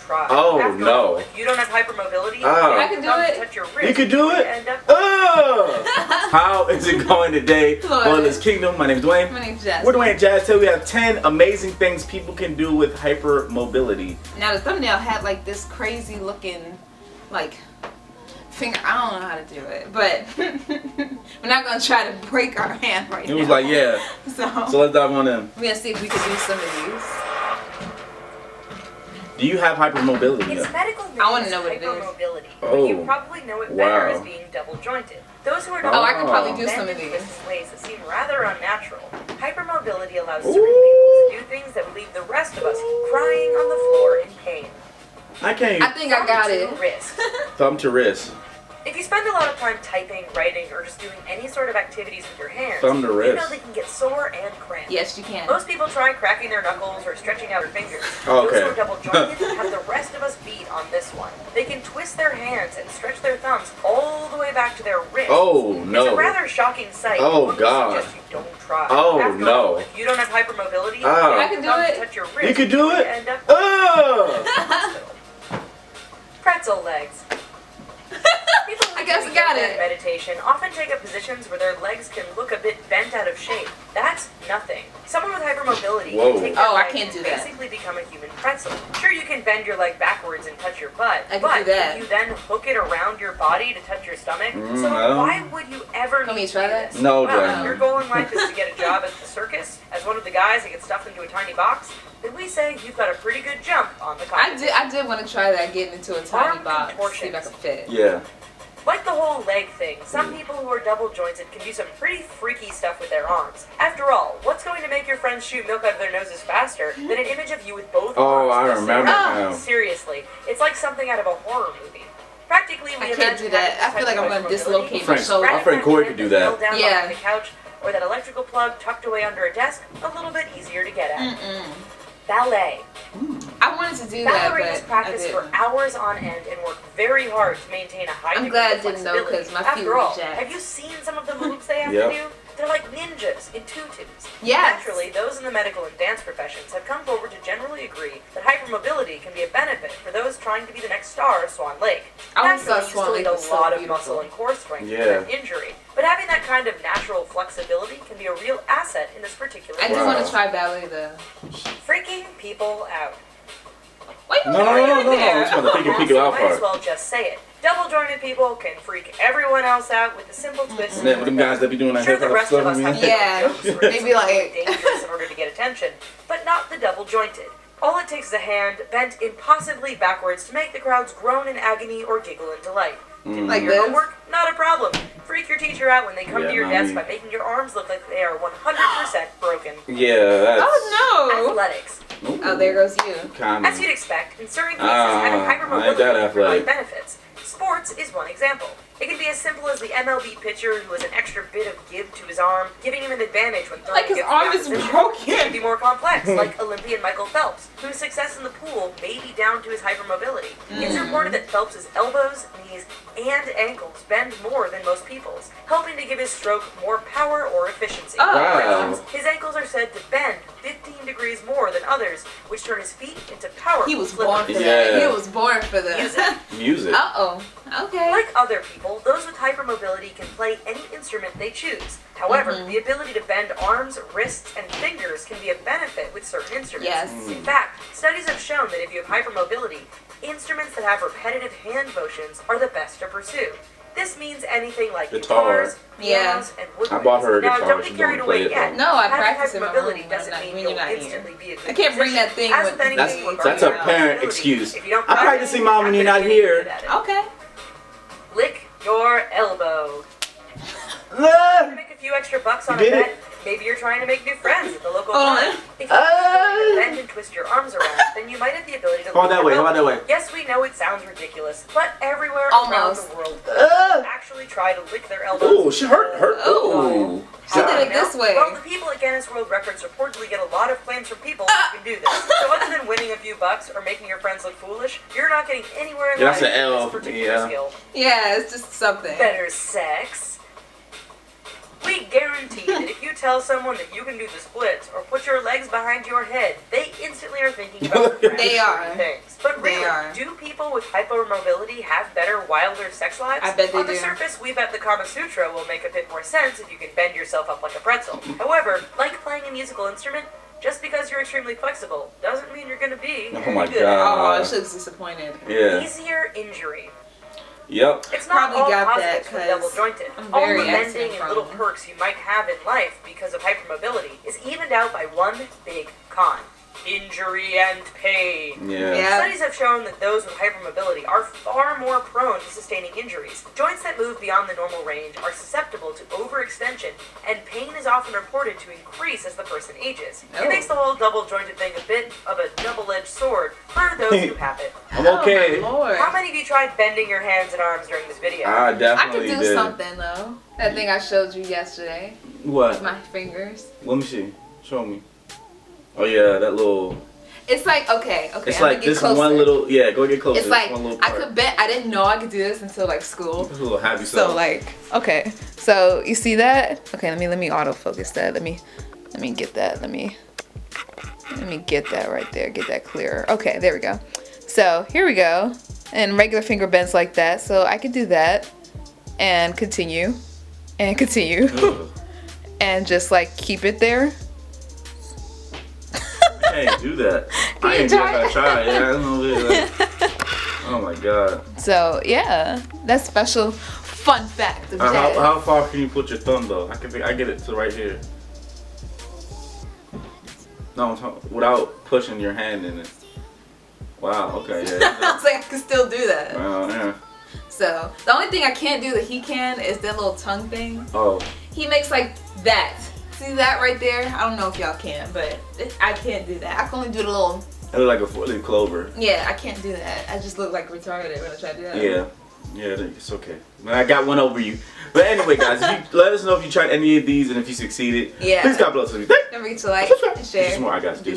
try. Oh, After no. all, if you don't have hypermobility, I can do it. touch your wrist. You can do it? How is it going today? Well, this Kingdom. My name is Dwayne. My name's Jasmine. We're Dwayne Jazz. Today we have 10 amazing things people can do with hypermobility. Now the thumbnail had like this crazy looking, like, finger. I don't know how to do it, but we're not gonna try to break our hand right now. It was like, yeah. So let's dive on in. We're gonna see if we can do some of these. Do you have hypermobility? Its medical name I want to know what it is. hypermobility. Oh. You probably know it better as being double jointed. Those who are double Oh, I can probably jointed do some of bend in these. twisted ways that seem rather unnatural. Hypermobility allows certain people to do things that would leave the rest of us crying on the floor in pain. I can't. I think I got it. Wrist. Thumb to wrist. If you spend a lot of time typing, writing, or just doing any sort of activities with your hands, Thumb to you wrist. know they can get sore and cramped. Yes, you can. Most people try cracking their knuckles or stretching out their fingers. Oh, okay. Those who are double jointed have the rest of us beat on this one. They can twist their hands and stretch their thumbs all the way back to their wrists. Oh, no. It's a rather shocking sight. Oh, One would God. suggest you don't try. Oh, After no. all, if you don't have hypermobility, I can do thumbs it. touch your wrist, You can do it? end up Oh! pretzel legs. People who I guess do I got yoga it. and meditation often take up positions where their legs can look a bit bent out of shape. That's nothing. Someone with hypermobility Whoa. can take their Oh, I legs can't and do that. basically become a human pretzel. Sure, you can bend your leg backwards and touch your butt, I can but do that. can you then hook it around your body to touch your stomach? So no. why would you ever Can we need to try do that? this? No, Well, Jen. if your goal in life is to get a job at the circus as one of the guys that gets stuffed into a tiny box, then we say you've got a pretty good jump on the competition. I did want to try that, getting into a tiny Arm box, see contortions. if I could fit. Yeah. Like the whole leg thing, some people who are double jointed can do some pretty freaky stuff with their arms. After all, what's going to make your friends shoot milk out of their noses faster than an image of you with both Oh, arms? I at the same remember time? now. Seriously, it's like something out of a horror movie. Practically, we I can't imagine do that. having I feel like I'm type of gonna dislocate my Friend- shoulder. my friend Corey could do that. Held down Yeah. behind the couch, or that electrical plug tucked away under a desk, a little bit easier to get at. Ballet. I wanted to do that, Ballerinas but I practice for didn't. hours on end and work very hard to maintain a high I'm degree glad I of didn't know, flexibility. 'cause my feet After were all, jacked. have you seen some of the moves they have Yep. to do? They're like ninjas in tutus. Yes. Naturally, those in the medical and dance professions have come forward to generally agree that hypermobility can be a benefit for those trying to be the next star of Swan Lake. I always Naturally, thought you Swan still Lake need a was so lot of beautiful. muscle and core strength to Yeah. prevent injury, but having that kind of natural flexibility can be a real asset in this particular I do Wow. want to try ballet though. freaking people out. Wait, No. It's for the figure Also, people out might as part. well just say it. Double jointed people can freak everyone else out with a simple twist. And then with them guys that be doing that Sure, the hip-hop rest of stuff, us I have mean. Yeah. jokes where Maybe it's something like- dangerous in order to get attention, but not the double jointed. All it takes is a hand bent impossibly backwards to make the crowds groan in agony or giggle in delight. Like Your this? homework? Not a problem. Freak your teacher out when they come Yeah, to your not desk me. by making your arms look like they are 100% broken. Yeah, that's Oh Athletics. no! Oh, there goes you. kind As of. you'd expect, in certain cases, having I ain't that hypermobility can athletic. provide benefits. Sports is one example. It can be as simple as the MLB pitcher who has an extra bit of give to his arm, giving him an advantage when throwing Like his against the arm is opposition. broken. It can be more complex, like Olympian Michael Phelps, whose success in the pool may be down to his hypermobility. It's reported that Phelps' elbows, knees, and ankles bend more than most people's, helping to give his stroke more power or efficiency. Oh. Wow. For instance, his ankles are said to bend 15 degrees more than others, which turn his feet into powerful He was born for flippers. Yeah. that. He was born for that. Music. Music. Uh-oh. Okay. Like other people, those with hypermobility can play any instrument they choose. However, the ability to bend arms, wrists, and fingers can be a benefit with certain instruments. Yes. In fact, studies have shown that if you have hypermobility, instruments that have repetitive hand motions are the best to pursue. This means anything like Guitar. guitars, pianos, and woodwinds. I bought her a Now, guitar. don't She get carried don't play away it, yet. though. No, I Having practice in my hypermobility room doesn't when mean you're you'll not here. instantly be a good I can't bring musician. that thing As with with anything That's regarding that's a hypermobility, parent excuse. if you don't I'm practice, practicing, Mom, when you're not gonna get here. good at it. Okay. Lick your elbow. Ah! Make a few extra bucks on You a did bet. Maybe you're trying to make new friends at the local Hold bar. on. If you can bend and twist your arms around, then you might have the ability to Hold lick that your way, hold elbow. that way. Yes, we know it sounds ridiculous, but everywhere Almost. around the world, Ah! actually try to lick their elbows. Ooh, she hurt. Ooh. She did it this way. Well, the people at Guinness World Records reportedly get a lot of claims from people who can do this. So other than winning a few bucks or making your friends look foolish, you're not getting anywhere in Yeah, life that's with an L, this particular yeah. skill. Yeah, it's just something. Better sex. We guarantee that if you tell someone that you can do the splits or put your legs behind your head, they instantly are thinking about They are. things. But They really, are. do people with hypermobility have better, wilder sex lives? I bet they On the do. surface, we bet the Kama Sutra will make a bit more sense if you can bend yourself up like a pretzel. However, like playing a musical instrument, just because you're extremely flexible doesn't mean you're going to be Oh very my good. God. Oh, she looks disappointed. Yeah. Easier injury. Yep. It's not Probably all got that positives for 'cause double jointed. I'm All very the bending accident and little prone. perks you might have in life because of hypermobility is evened out by one big con: injury and pain. Yeah. Yeah. Studies have shown that those with hypermobility are far more prone to sustaining injuries. Joints that move beyond the normal range are susceptible to overextension, and pain is often reported to increase as the person ages. Oh. It makes the whole double-jointed thing a bit of a double-edged sword for those who have it. I'm okay. Oh, my Lord. How many of you tried bending your hands and arms during this video? I I could definitely do did. something though. That thing I showed you yesterday. What? My fingers. Let me see. Show me. Oh yeah, that little. It's like okay. It's I'm like gonna get this closer. one little. Yeah, go get closer. It's This like one little I part. could bet I didn't know I could do this until like school. This little happy So self. like okay, so you see that? Okay, let me autofocus that. Let me get that. Let me get that right there. Get that clearer. Okay, there we go. So here we go. And regular finger bends like that. So I could do that and continue and continue Ugh. and just like keep it there. I can't do that. Can I you ain't do try that. I it? tried. Yeah, I don't know. Like, oh my god. So yeah, that's special fun fact of How, Jazz. how far can you put your thumb though? I get it to right here. No, I'm talking without pushing your hand in it. Wow. Okay. Yeah. I was like, I can still do that. Wow. Yeah. So the only thing I can't do that he can is that little tongue thing. Oh. He makes like that. See that right there? I don't know if y'all can, but I can't do that. I can only do the little. It look like a four-leaf clover. Yeah, I can't do that. I just look like retarded when I try to do that. Yeah. Yeah. It's okay. Man, I got one over you. But anyway, guys, if you, let us know if you tried any of these and if you succeeded. Yeah. Please God bless you. Don't forget to like and share. Just more I got to do.